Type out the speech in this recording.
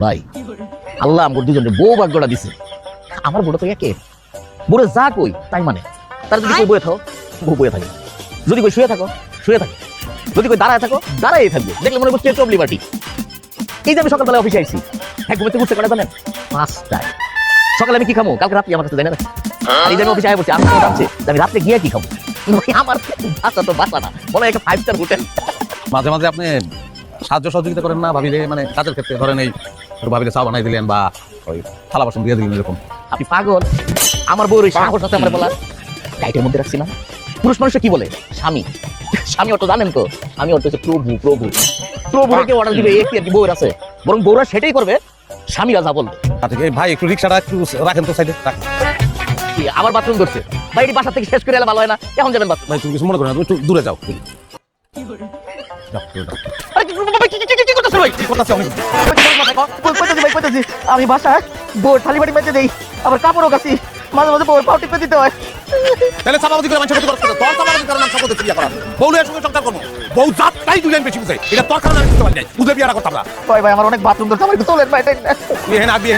ভাই আল্লাহ আমার দুজনের বউ ভাগ্যটা দিছে। আমার বউটা তো একে বউরে যা কই তাই মানে। তার যদি কই বয়ে থাকো বউ বয়ে থাকে, যদি কই শুয়ে থাকো শুয়ে থাকে, যদি কই দাঁড়ায় থাকো দাঁড়াই থাকবে। দেখলে মনে করছি চবলি বাটি। এই যে আমি সকালবেলা অফিসে আইছি, এক ঘুমেতে উঠতে করে জানেন 5টায়। সকালে আমি কি খামো কালকে রাত্রে আমার কাছে দেয় না। আর এই যে আমি অফিসে আয় বলছি আমি জানছি আমি রাত্রে গিয়ে কি খাবো। আমার বাসা তো বাসা না, মনে হয় একটা 5 স্টার হোটেল। মাঝে মাঝে আপনি সাহায্য সহযোগিতা করেন না ভাবিলে, মানে কাজের ক্ষেত্রে ধরেন এই ভাবিলে চা বানাই দিলেন বা ওই থালা বাসন দিয়ে দিলেন এরকম। আপনি পাগল? আমার বউর ওই সাহস আছে আমার বলা। টাইটের মধ্যে রাখছি না। পুরুষ মানুষে কি বলে স্বামী, স্বামী অত জানেন তো, স্বামী অর্থ হচ্ছে প্রভু। প্রভু প্রভুরে কেউ অর্ডার দিবে কি আর কি বউর আছে, বরং বউরা সেটাই করবে স্বামীরা যা বলবে। আচ্ছা ভাই একটু রিক্সাটা একটু রাখেন তো সাইডে। কি আবার বাথরুম করছে ভাই? এটি বাসা থেকে শেষ করে এলে ভালো হয় না? এখন যাবেন বাথরুম। ভাই তুমি কিছু মনে করেন না, তুমি একটু দূরে যাও। আমি বাসায় বউর থালি বাটি মেজে দেই, আবার কাপড়ও কাছি, মাঝে মাঝে বউর পাও টিপে দিতে হয়। তাহলে চাপাবাজি করে মানুষের ক্ষতি করতে তোর চাপাবাজি করে নাম সম্পত্তি বিয়ে করা বউলের সঙ্গে সংসার করবো। বউ জাতটাই দুই লাইন বেশি বুঝে, এটা তোর কারণে আমি বুঝতে পারি নাই, বুঝে বিয়ে করতাম না। ভাই আমার অনেক বাথরুম করছে, আমার একটু তোলেন ভাই। বিয়ে না বিয়ে